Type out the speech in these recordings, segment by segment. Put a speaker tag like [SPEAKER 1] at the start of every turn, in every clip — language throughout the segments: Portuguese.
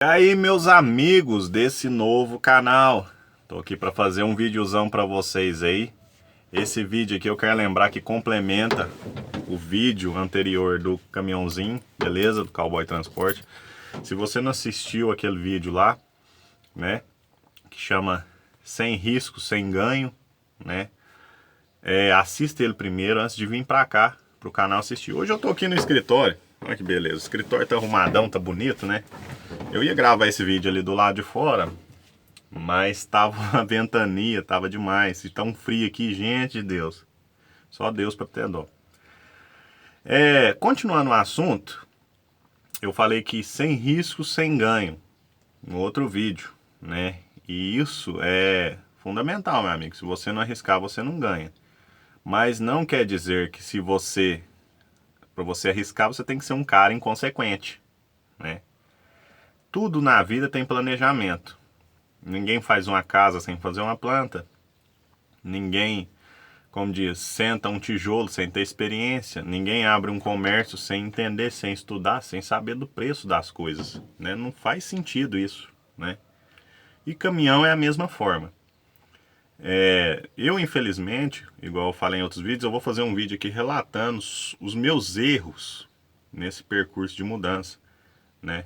[SPEAKER 1] E aí, meus amigos desse novo canal, tô aqui para fazer um videozão para vocês aí. Esse vídeo aqui eu quero lembrar que complementa o vídeo anterior do caminhãozinho, beleza? Do Cowboy Transporte. Se você não assistiu aquele vídeo lá, né, que chama Sem Risco, Sem Ganho, né, assista ele primeiro antes de vir para cá, pro canal assistir. Hoje eu tô aqui no escritório, olha que beleza, o escritório tá arrumadão, tá bonito, né? Eu ia gravar esse vídeo ali do lado de fora, mas tava uma ventania, tava demais. E tão frio aqui, gente de Deus. Só Deus para ter dó. Continuando o assunto, eu falei que sem risco, sem ganho, no outro vídeo, né? E isso é fundamental, meu amigo. Se você não arriscar, você não ganha. Mas não quer dizer que para você arriscar, você tem que ser um cara inconsequente, né? Tudo na vida tem planejamento. Ninguém faz uma casa sem fazer uma planta. Ninguém, como diz, senta um tijolo sem ter experiência. Ninguém abre um comércio sem entender, sem estudar, sem saber do preço das coisas, né? Não faz sentido isso, né? E caminhão é a mesma forma. Eu, infelizmente, igual eu falei em outros vídeos, eu vou fazer um vídeo aqui relatando os meus erros nesse percurso de mudança, né?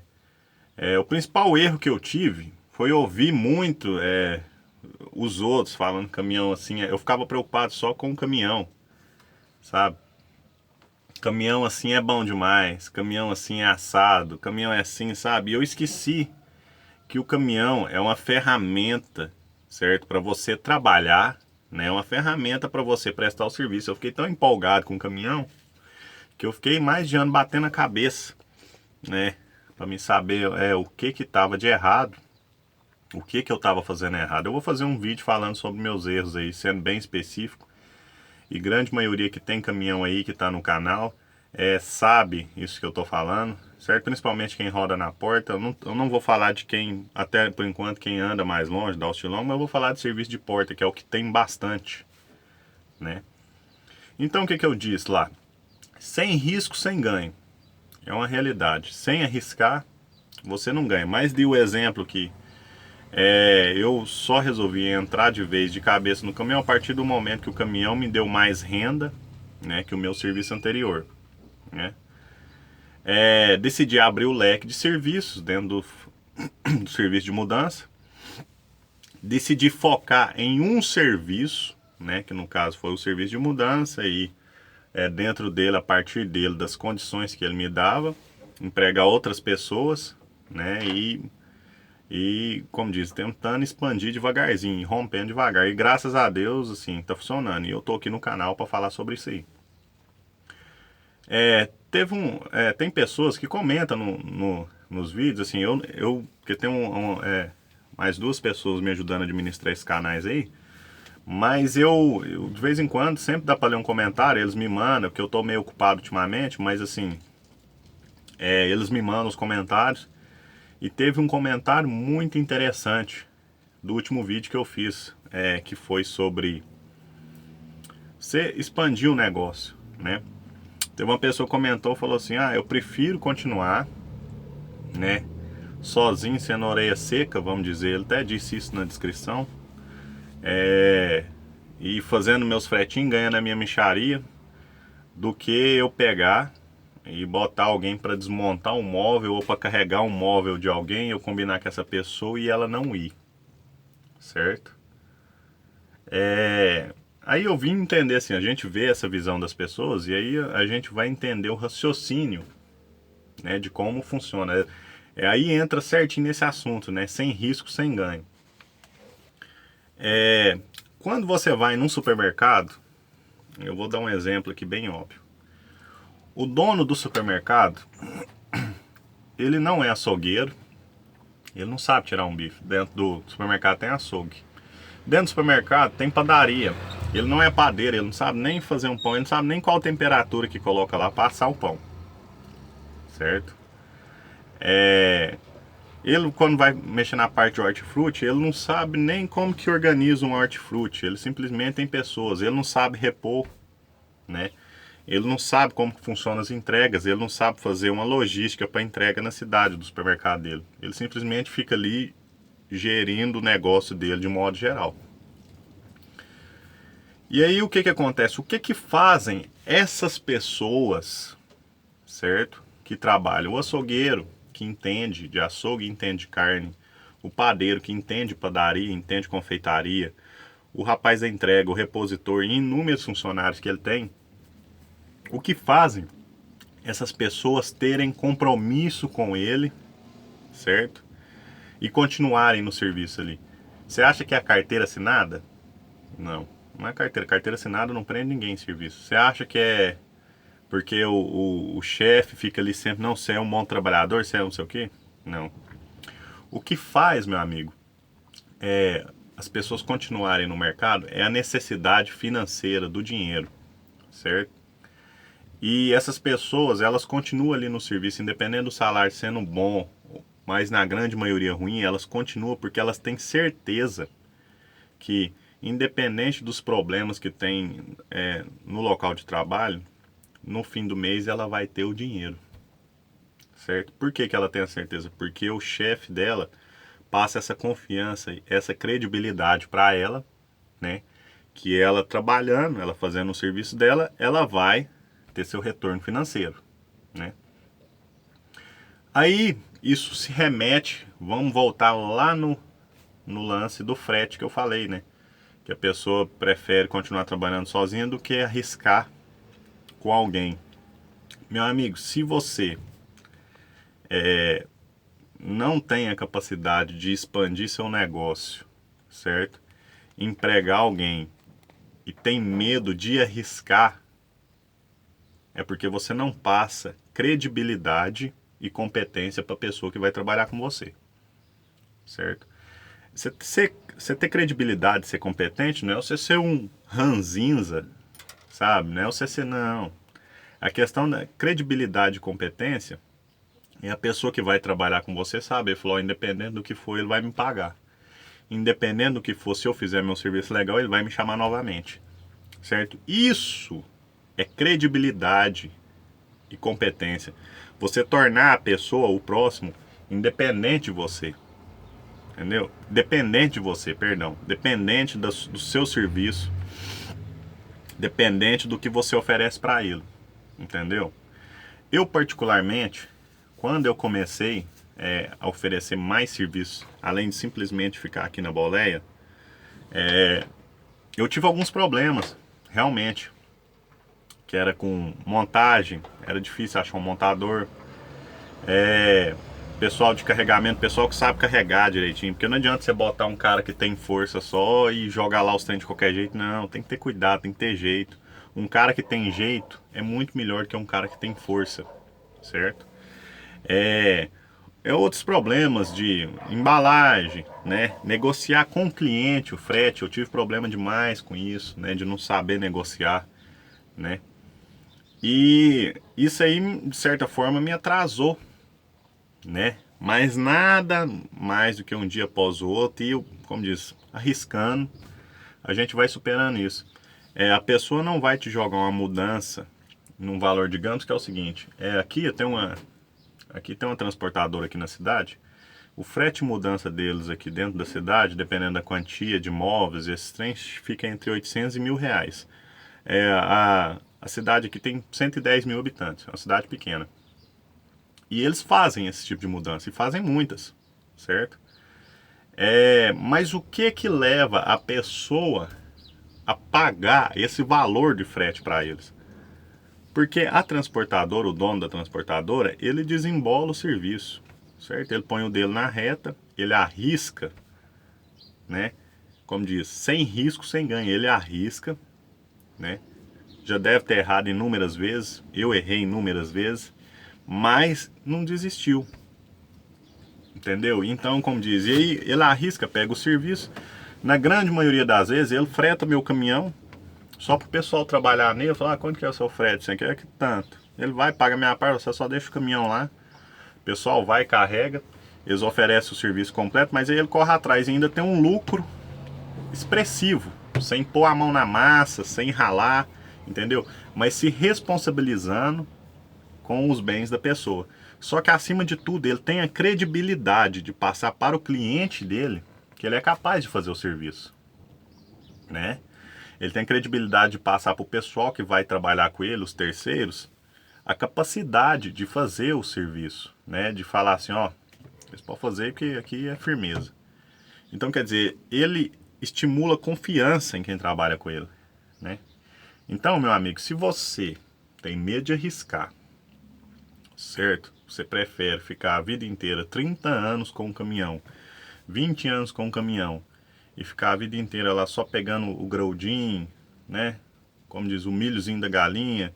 [SPEAKER 1] O principal erro que eu tive foi ouvir muito os outros falando caminhão assim. Eu ficava preocupado só com o caminhão, sabe? Caminhão assim é bom demais, caminhão assim é assado, caminhão é assim, sabe? E eu esqueci que o caminhão é uma ferramenta, certo? Para você trabalhar, né? É uma ferramenta para você prestar o serviço. Eu fiquei tão empolgado com o caminhão que eu fiquei mais de ano batendo a cabeça, né? Para me saber o que tava de errado, o que eu tava fazendo errado. Eu vou fazer um vídeo falando sobre meus erros aí, sendo bem específico. E grande maioria que tem caminhão aí que tá no canal sabe isso que eu tô falando, certo? Principalmente quem roda na porta. Eu não vou falar de quem, até por enquanto, quem anda mais longe, dá oscilão, mas eu vou falar de serviço de porta, que é o que tem bastante, né? Então o que eu disse lá? Sem risco, sem ganho. É uma realidade. Sem arriscar, você não ganha. Mas dei o exemplo que eu só resolvi entrar de vez de cabeça no caminhão a partir do momento que o caminhão me deu mais renda, né, que o meu serviço anterior, né? Decidi abrir o leque de serviços dentro do serviço de mudança. Decidi focar em um serviço, né, que no caso foi o serviço de mudança, e dentro dele, a partir dele, das condições que ele me dava, empregar outras pessoas, né, e como diz, tentando expandir devagarzinho, rompendo devagar. E graças a Deus, assim, tá funcionando. E eu tô aqui no canal para falar sobre isso aí. Tem pessoas que comentam nos vídeos, assim, porque tem mais duas pessoas me ajudando a administrar esses canais aí. Mas eu de vez em quando, sempre dá pra ler um comentário, eles me mandam, porque eu tô meio ocupado ultimamente, mas assim, eles me mandam os comentários. E teve um comentário muito interessante do último vídeo que eu fiz, que foi sobre você expandir o negócio, né? Teve uma pessoa que comentou, falou assim, eu prefiro continuar, né, sozinho, sendo orelha seca, vamos dizer, ele até disse isso na descrição, e fazendo meus fretinhos, ganhando a minha mixaria, do que eu pegar e botar alguém para desmontar um móvel ou para carregar um móvel de alguém, eu combinar com essa pessoa e ela não ir, certo? Aí eu vim entender assim, a gente vê essa visão das pessoas e aí a gente vai entender o raciocínio, né, de como funciona. Aí entra certinho nesse assunto, né, sem risco, sem ganho. Quando você vai num supermercado, eu vou dar um exemplo aqui bem óbvio. O dono do supermercado, ele não é açougueiro, ele não sabe tirar um bife. Dentro do supermercado tem açougue. Dentro do supermercado tem padaria. Ele não é padeiro, ele não sabe nem fazer um pão, ele não sabe nem qual temperatura que coloca lá para assar o pão. Certo? Ele, quando vai mexer na parte de hortifruti, ele não sabe nem como que organiza um hortifruti. Ele simplesmente tem pessoas, ele não sabe repor, né? Ele não sabe como funcionam as entregas, ele não sabe fazer uma logística para entrega na cidade do supermercado dele. Ele simplesmente fica ali gerindo o negócio dele de modo geral. E aí o que acontece? O que fazem essas pessoas, certo? Que trabalham. O açougueiro, que entende de açougue, entende de carne. O padeiro, que entende de padaria, entende de confeitaria. O rapaz da entrega, o repositor e inúmeros funcionários que ele tem. O que fazem essas pessoas terem compromisso com ele, certo? E continuarem no serviço ali. Você acha que é a carteira assinada? Não, não é carteira. Carteira assinada não prende ninguém em serviço. Você acha que é porque o chefe fica ali sempre, não, você é um bom trabalhador, você é não sei o quê? Não. O que faz, meu amigo, é as pessoas continuarem no mercado é a necessidade financeira do dinheiro, certo? E essas pessoas, elas continuam ali no serviço, independente do salário sendo bom, mas na grande maioria ruim, elas continuam porque elas têm certeza que, independente dos problemas que tem no local de trabalho, no fim do mês ela vai ter o dinheiro, certo? Por que ela tem a certeza? Porque o chefe dela passa essa confiança, essa credibilidade para ela, né? Que ela trabalhando, ela fazendo o serviço dela, ela vai ter seu retorno financeiro, né? Aí isso se remete, vamos voltar lá no lance do frete que eu falei, né? Que a pessoa prefere continuar trabalhando sozinha do que arriscar com alguém. Meu amigo, se você não tem a capacidade de expandir seu negócio, certo? Empregar alguém e tem medo de arriscar, é porque você não passa credibilidade e competência para a pessoa que vai trabalhar com você, certo? Você ter credibilidade, ser competente, não é você ser um ranzinza, sabe? Não é você ser, não. A questão da credibilidade e competência é a pessoa que vai trabalhar com você sabe, ele falou, independente do que for, ele vai me pagar. Independente do que for, se eu fizer meu serviço legal, ele vai me chamar novamente, certo? Isso é credibilidade e competência. Você tornar a pessoa, o próximo, independente de você. Entendeu? Dependente de você, perdão. Dependente do seu serviço. Dependente do que você oferece para ele. Entendeu? Eu, particularmente, quando eu comecei a oferecer mais serviços, além de simplesmente ficar aqui na boleia, eu tive alguns problemas, realmente. Que era com montagem, era difícil achar um montador. Pessoal de carregamento, pessoal que sabe carregar direitinho, porque não adianta você botar um cara que tem força só e jogar lá os trem de qualquer jeito, não, tem que ter cuidado, tem que ter jeito. Um cara que tem jeito é muito melhor que um cara que tem força, certo? Outros problemas de embalagem, né? Negociar com o cliente o frete, eu tive problema demais com isso, né? De não saber negociar, né? E isso aí, de certa forma, me atrasou, né? Mas nada mais do que um dia após o outro e eu, como diz, arriscando, a gente vai superando isso. A pessoa não vai te jogar uma mudança num valor, digamos que é o seguinte, aqui tem uma transportadora aqui na cidade, o frete mudança deles aqui dentro da cidade, dependendo da quantia de móveis, esses trens fica entre 800 e R$ 1.000. A cidade aqui tem 110 mil habitantes, é uma cidade pequena. E eles fazem esse tipo de mudança, e fazem muitas, certo? Mas o que leva a pessoa a pagar esse valor de frete para eles? Porque a transportadora, o dono da transportadora, ele desembola o serviço, certo? Ele põe o dele na reta, ele arrisca, né? Como diz, sem risco, sem ganho, ele arrisca, né? Já deve ter errado inúmeras vezes, eu errei inúmeras vezes, mas não desistiu, entendeu? Então, como diz, e aí ele arrisca, pega o serviço, na grande maioria das vezes ele freta meu caminhão, só para o pessoal trabalhar nele, falar, quanto que é o seu frete? Você quer que tanto? Ele vai, paga a minha parte, você só deixa o caminhão lá, o pessoal vai, carrega, eles oferecem o serviço completo, mas aí ele corre atrás e ainda tem um lucro expressivo, sem pôr a mão na massa, sem ralar, entendeu? Mas se responsabilizando com os bens da pessoa. Só que acima de tudo, ele tem a credibilidade de passar para o cliente dele que ele é capaz de fazer o serviço, né? Ele tem a credibilidade de passar para o pessoal que vai trabalhar com ele, os terceiros, a capacidade de fazer o serviço, né? De falar assim, ó, vocês podem fazer porque aqui é firmeza. Então, quer dizer, ele estimula confiança em quem trabalha com ele, né? Então, meu amigo, se você tem medo de arriscar, certo? Você prefere ficar a vida inteira, 30 anos com um caminhão, 20 anos com um caminhão, e ficar a vida inteira lá só pegando o graudinho, né? Como diz, o milhozinho da galinha,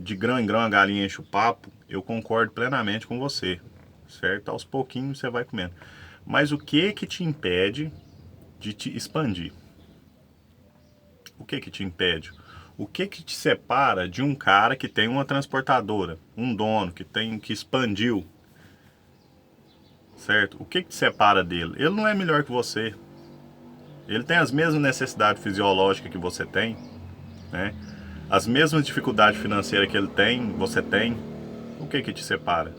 [SPEAKER 1] de grão em grão a galinha enche o papo, eu concordo plenamente com você, certo? Aos pouquinhos você vai comendo. Mas o que que te impede de te expandir? O que que te impede? O que que te separa de um cara que tem uma transportadora, um dono que expandiu, certo? O que que te separa dele? Ele não é melhor que você. Ele tem as mesmas necessidades fisiológicas que você tem, né? As mesmas dificuldades financeiras que ele tem, você tem. O que que te separa?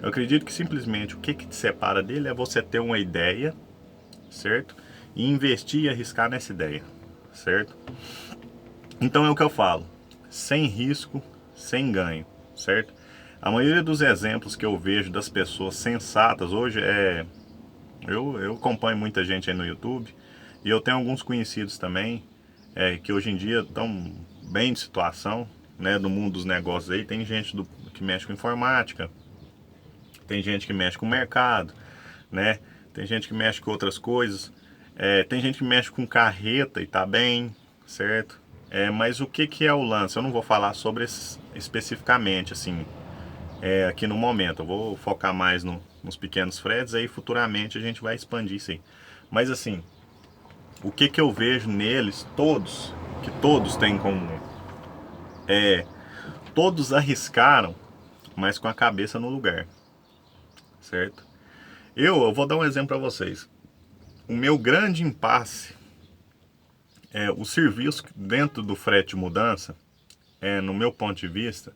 [SPEAKER 1] Eu acredito que simplesmente o que que te separa dele é você ter uma ideia, certo? E investir e arriscar nessa ideia, certo? Então é o que eu falo, sem risco, sem ganho, certo? A maioria dos exemplos que eu vejo das pessoas sensatas hoje eu acompanho muita gente aí no YouTube e eu tenho alguns conhecidos também que hoje em dia estão bem de situação, né, do mundo dos negócios aí. Tem gente que mexe com informática, tem gente que mexe com mercado, né? Tem gente que mexe com outras coisas, tem gente que mexe com carreta e tá bem, certo? Mas o que que é o lance? Eu não vou falar sobre especificamente, assim, aqui no momento. Eu vou focar mais nos pequenos fretes, aí futuramente a gente vai expandir isso aí. Mas assim, o que que eu vejo neles, todos, que todos têm em comum? Todos arriscaram, mas com a cabeça no lugar, certo? Eu vou dar um exemplo para vocês. O meu grande impasse o serviço dentro do frete de mudança, no meu ponto de vista,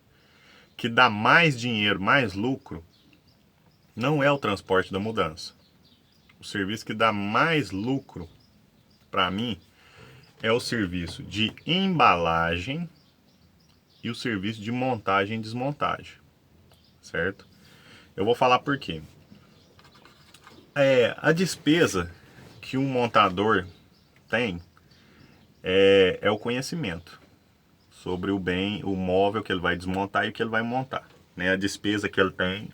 [SPEAKER 1] que dá mais dinheiro, mais lucro, não é o transporte da mudança. O serviço que dá mais lucro, para mim, é o serviço de embalagem e o serviço de montagem e desmontagem, certo? Eu vou falar por quê. A despesa que um montador tem é o conhecimento sobre o bem, o móvel que ele vai desmontar e o que ele vai montar, né? A despesa que ele tem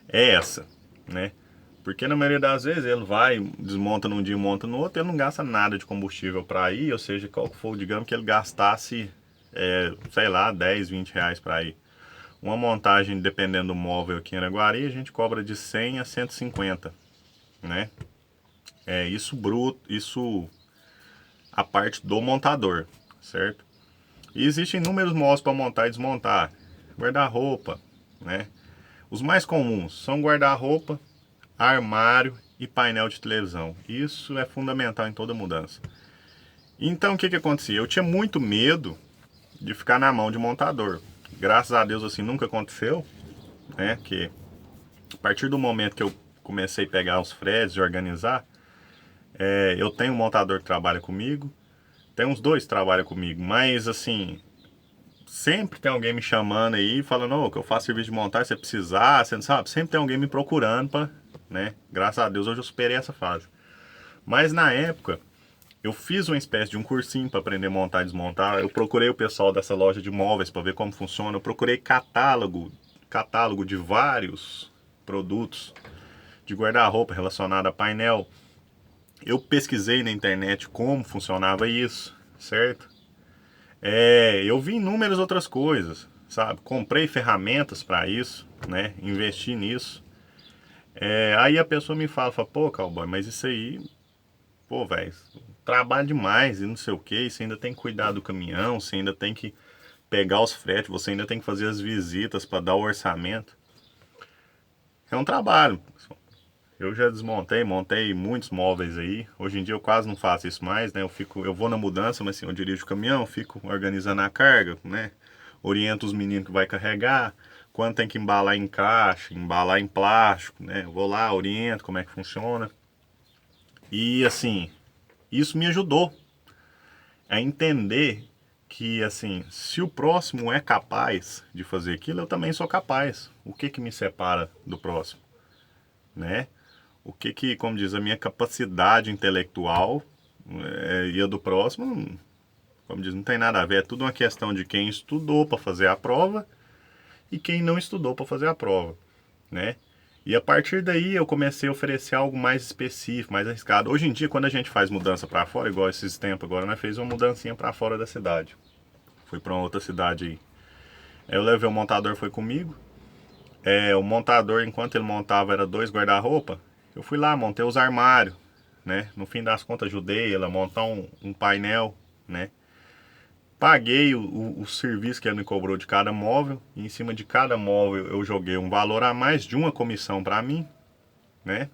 [SPEAKER 1] é essa, né? Porque na maioria das vezes ele vai, desmonta num dia e monta no outro, ele não gasta nada de combustível para ir, ou seja, qual que for, digamos que ele gastasse, sei lá, 10, 20 reais para ir. Uma montagem, dependendo do móvel aqui em Araguari, a gente cobra de 100 a 150, né? Isso bruto, isso a parte do montador, certo? E existem inúmeros móveis para montar e desmontar. Guarda-roupa, né? Os mais comuns são guarda-roupa, armário e painel de televisão. Isso é fundamental em toda mudança. Então o que que acontecia? Eu tinha muito medo de ficar na mão de montador. Graças a Deus assim nunca aconteceu, né? Que a partir do momento que eu comecei a pegar os fretes e organizar, eu tenho um montador que trabalha comigo, tem uns dois que trabalham comigo, mas assim, sempre tem alguém me chamando aí, falando, ô, que eu faço serviço de montagem, se você precisar, você não sabe, sempre tem alguém me procurando pra, né? Graças a Deus hoje eu superei essa fase. Mas na época, eu fiz uma espécie de um cursinho para aprender a montar e desmontar. Eu procurei o pessoal dessa loja de móveis para ver como funciona. Eu procurei catálogo de vários produtos de guarda-roupa relacionado a painel. Eu pesquisei na internet como funcionava isso, certo? Eu vi inúmeras outras coisas, sabe? Comprei ferramentas para isso, né? Investi nisso. Aí a pessoa me fala, pô, cowboy, mas isso aí, pô, velho, trabalha demais e não sei o que, você ainda tem que cuidar do caminhão, você ainda tem que pegar os fretes, você ainda tem que fazer as visitas para dar o orçamento. É um trabalho, pessoal. Eu já desmontei, montei muitos móveis aí. Hoje em dia eu quase não faço isso mais, né? Eu vou na mudança, mas assim, eu dirijo o caminhão, fico organizando a carga, né? Oriento os meninos que vai carregar, quando tem que embalar em caixa, embalar em plástico, né? Eu vou lá, oriento como é que funciona. E assim, isso me ajudou a entender que assim, se o próximo é capaz de fazer aquilo, eu também sou capaz. O que que me separa do próximo, né? O que que, como diz, a minha capacidade intelectual e a do próximo, como diz, não tem nada a ver. É tudo uma questão de quem estudou para fazer a prova e quem não estudou para fazer a prova, né? E a partir daí eu comecei a oferecer algo mais específico, mais arriscado. Hoje em dia, quando a gente faz mudança para fora, igual esses tempos agora, nós fez uma mudancinha para fora da cidade. Fui para uma outra cidade aí. Aí eu levei o montador, foi comigo. O montador, enquanto ele montava, era 2 guarda-roupa. Eu fui lá, montei os armários, né? No fim das contas, ajudei ele a montar um painel, né? Paguei o serviço que ele me cobrou de cada móvel. E em cima de cada móvel eu joguei um valor a mais de uma comissão para mim, né?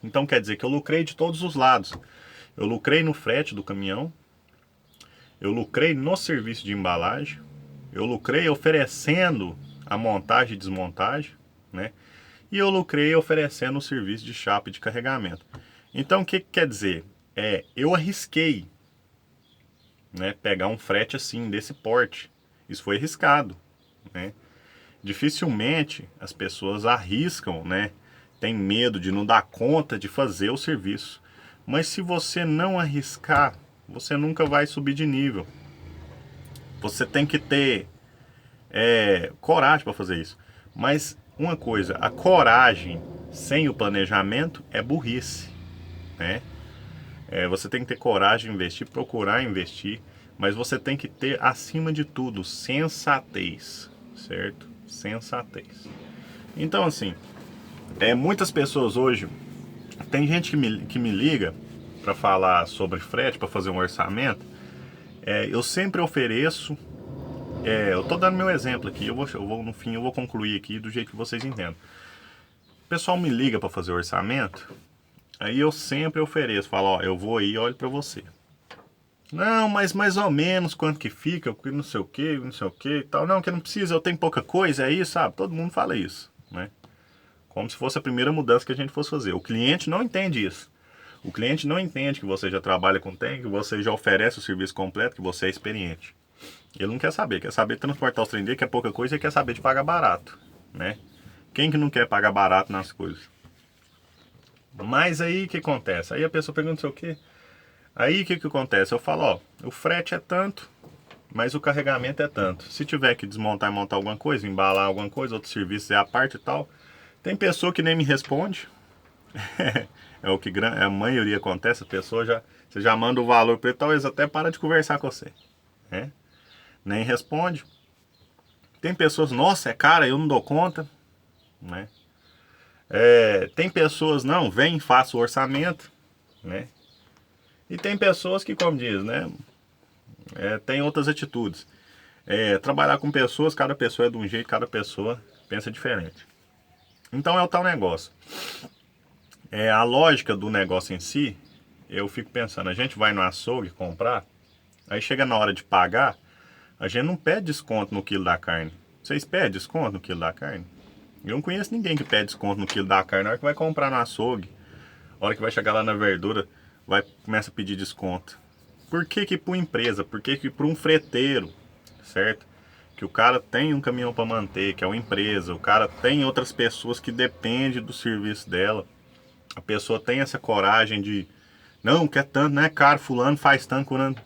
[SPEAKER 1] Então quer dizer que eu lucrei de todos os lados. Eu lucrei no frete do caminhão, eu lucrei no serviço de embalagem, eu lucrei oferecendo a montagem e desmontagem, né? E eu lucrei oferecendo o serviço de chapa e de carregamento. Então o que quer dizer? Eu arrisquei, né, pegar um frete assim, desse porte. Isso foi arriscado, né? Dificilmente as pessoas arriscam, né? Tem medo de não dar conta de fazer o serviço. Mas se você não arriscar, você nunca vai subir de nível. Você tem que ter coragem para fazer isso. Mas uma coisa, a coragem sem o planejamento é burrice, né? Você tem que ter coragem de investir, procurar investir, mas você tem que ter, acima de tudo, sensatez, certo? Sensatez. Então, assim, muitas pessoas hoje, tem gente que me liga para falar sobre frete, para fazer um orçamento. Eu sempre ofereço. Eu tô dando meu exemplo aqui, no fim eu vou concluir aqui do jeito que vocês entendem. O pessoal me liga para fazer orçamento, aí eu sempre ofereço, falo, ó, eu vou aí, olho para você. Não, mas mais ou menos quanto que fica, não sei o que, não sei o que e tal. Não, que não precisa, eu tenho pouca coisa, é isso, sabe? Todo mundo fala isso, né? Como se fosse a primeira mudança que a gente fosse fazer. O cliente não entende isso. O cliente não entende que você já trabalha com tempo, que você já oferece o serviço completo, que você é experiente. Ele não quer saber transportar os trem dele, que é pouca coisa, e quer saber de pagar barato, né? Quem que não quer pagar barato nas coisas? Mas aí o que acontece? Aí a pessoa pergunta, não sei o quê. Aí o que acontece? Eu falo, ó, o frete é tanto, mas o carregamento é tanto. Se tiver que desmontar e montar alguma coisa, embalar alguma coisa, outro serviço é a parte e tal. Tem pessoa que nem me responde. É o que a maioria acontece, a pessoa você já manda o valor para ele, talvez até para de conversar com você, né? Nem responde. Tem pessoas, nossa, é cara, eu não dou conta, né? Tem pessoas, não, vem, faça o orçamento, né? E tem pessoas que, como diz, né? Tem outras atitudes. Trabalhar com pessoas, cada pessoa é de um jeito, cada pessoa pensa diferente. Então é o tal negócio. A lógica do negócio em si, eu fico pensando, a gente vai no açougue comprar, aí chega na hora de pagar, a gente não pede desconto no quilo da carne. Vocês pedem desconto no quilo da carne? Eu não conheço ninguém que pede desconto no quilo da carne. Na hora que vai comprar no açougue, na hora que vai chegar lá na verdura, começa a pedir desconto. Por que que para uma empresa? Por que que para um freteiro, certo? Que o cara tem um caminhão para manter, que é uma empresa, o cara tem outras pessoas que dependem do serviço dela. A pessoa tem essa coragem de, não, quer tanto, não é caro, fulano faz tanto, fulano.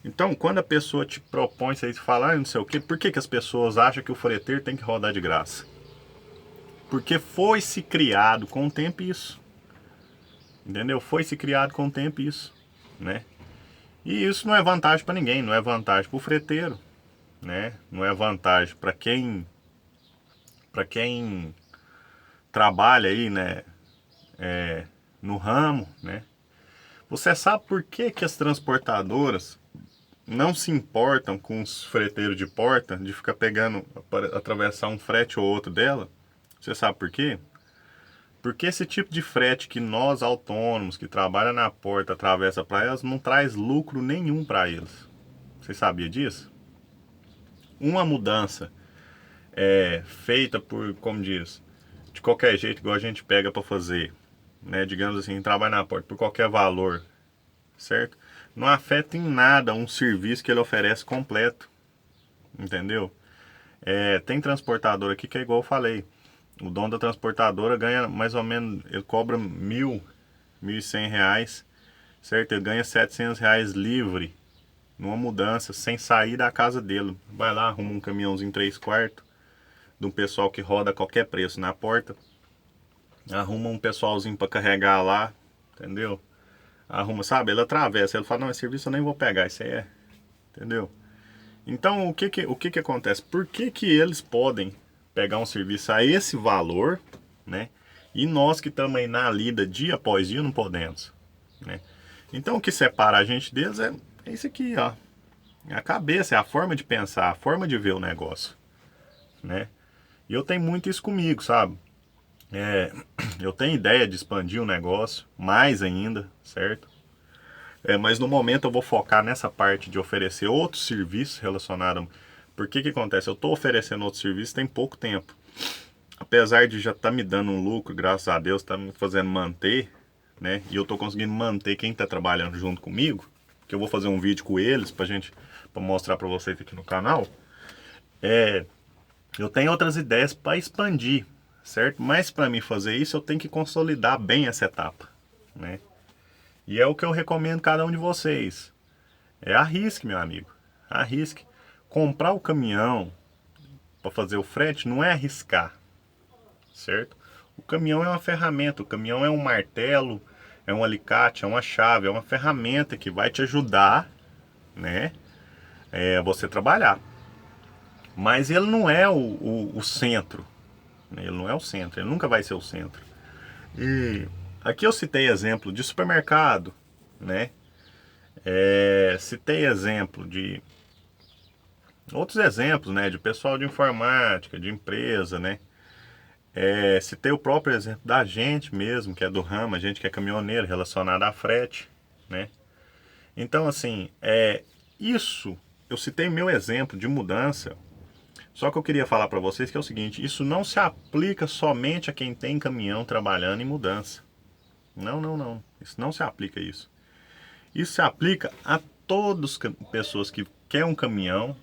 [SPEAKER 1] Então, quando a pessoa te propõe isso aí, falar, não sei o quê, por que que as pessoas acham que o freteiro tem que rodar de graça? Porque foi se criado com o tempo isso. Entendeu? Foi se criado com o tempo isso, né? E isso não é vantagem para ninguém, não é vantagem para o freteiro, né? Não é vantagem para quem trabalha aí, né, no ramo, né? Você sabe por que que as transportadoras não se importam com os freteiros de porta, de ficar pegando, atravessar um frete ou outro dela? Você sabe por quê? Porque esse tipo de frete que nós autônomos, que trabalham na porta, atravessa para elas, não traz lucro nenhum para eles. Você sabia disso? Uma mudança feita por, como diz, de qualquer jeito, igual a gente pega para fazer, né? Digamos assim, trabalha na porta por qualquer valor, certo? Não afeta em nada um serviço que ele oferece completo, entendeu? Tem transportador aqui que é igual eu falei. O dono da transportadora ganha mais ou menos, ele cobra R$ 1.100, certo? Ele ganha R$ 700 livre numa mudança, sem sair da casa dele. Vai lá, arruma um caminhãozinho 3/4 de um pessoal que roda a qualquer preço na porta. Arruma um pessoalzinho para carregar lá, entendeu? Arruma, sabe? Ele atravessa, ele fala, não, esse serviço eu nem vou pegar, isso aí entendeu? Então, o que acontece? Por que eles podem pegar um serviço a esse valor, né? E nós que estamos aí na lida dia após dia não podemos, né? Então, o que separa a gente deles é isso aqui, ó. É a cabeça, é a forma de pensar, a forma de ver o negócio, né? E eu tenho muito isso comigo, sabe? Eu tenho ideia de expandir o negócio, mais ainda, certo? Mas no momento eu vou focar nessa parte de oferecer outros serviços relacionados. Porque que acontece? Eu estou oferecendo outros serviços tem pouco tempo. Apesar de já estar me dando um lucro, graças a Deus, está me fazendo manter, né? E eu estou conseguindo manter quem está trabalhando junto comigo, que eu vou fazer um vídeo com eles para mostrar para vocês aqui no canal. Eu tenho outras ideias para expandir, certo? Mas para mim fazer isso, eu tenho que consolidar bem essa etapa, né? E é o que eu recomendo a cada um de vocês. Arrisque, meu amigo. Arrisque. Comprar o caminhão para fazer o frete não é arriscar, certo? O caminhão é uma ferramenta, o caminhão é um martelo, é um alicate, é uma chave, é uma ferramenta que vai te ajudar, né, você trabalhar. Mas ele não é o centro, né? Ele não é o centro, ele nunca vai ser o centro. E aqui eu citei exemplo de supermercado, né? Citei exemplo de outros exemplos, né? De pessoal de informática, de empresa, né? Citei o próprio exemplo da gente mesmo, que é do ramo, a gente que é caminhoneiro relacionado a frete, né? Então, assim, isso, eu citei meu exemplo de mudança, só que eu queria falar para vocês que é o seguinte, isso não se aplica somente a quem tem caminhão trabalhando em mudança. Não, não, não. Isso não se aplica a isso. Isso se aplica a todas as pessoas que querem um caminhão,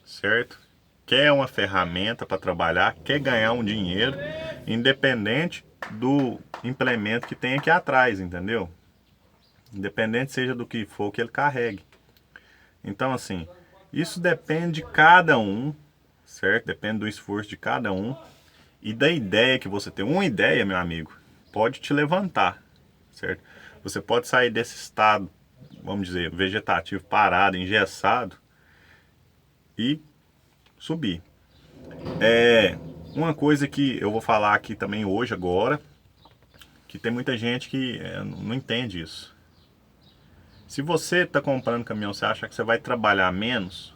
[SPEAKER 1] certo? Quer uma ferramenta para trabalhar, quer ganhar um dinheiro, independente do implemento que tem aqui atrás, entendeu? Independente seja do que for que ele carregue. Então, assim, isso depende de cada um, certo? Depende do esforço de cada um e da ideia que você tem. Uma ideia, meu amigo, pode te levantar, certo? Você pode sair desse estado, vamos dizer, vegetativo, parado, engessado e subir. Uma coisa que eu vou falar aqui também hoje, agora, que tem muita gente que não entende isso. Se você está comprando caminhão, você acha que você vai trabalhar menos?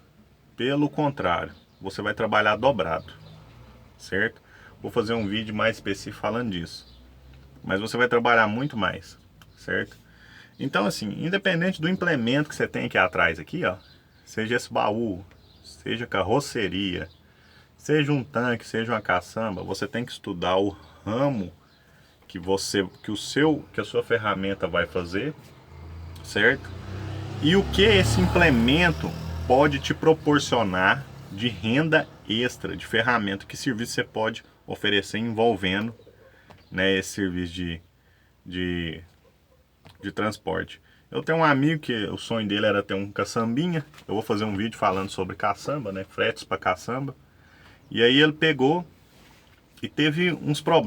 [SPEAKER 1] Pelo contrário, você vai trabalhar dobrado, certo? Vou fazer um vídeo mais específico falando disso. Mas você vai trabalhar muito mais, certo? Então, assim, independente do implemento que você tem aqui atrás, aqui, ó, seja esse baú, seja carroceria, seja um tanque, seja uma caçamba, você tem que estudar o ramo que a sua ferramenta vai fazer, certo? E o que esse implemento pode te proporcionar de renda extra, de ferramenta, que serviço você pode oferecer envolvendo, né, esse serviço de transporte. Eu tenho um amigo que o sonho dele era ter um caçambinha. Eu vou fazer um vídeo falando sobre caçamba, né, fretes para caçamba. E aí ele pegou e teve uns problemas.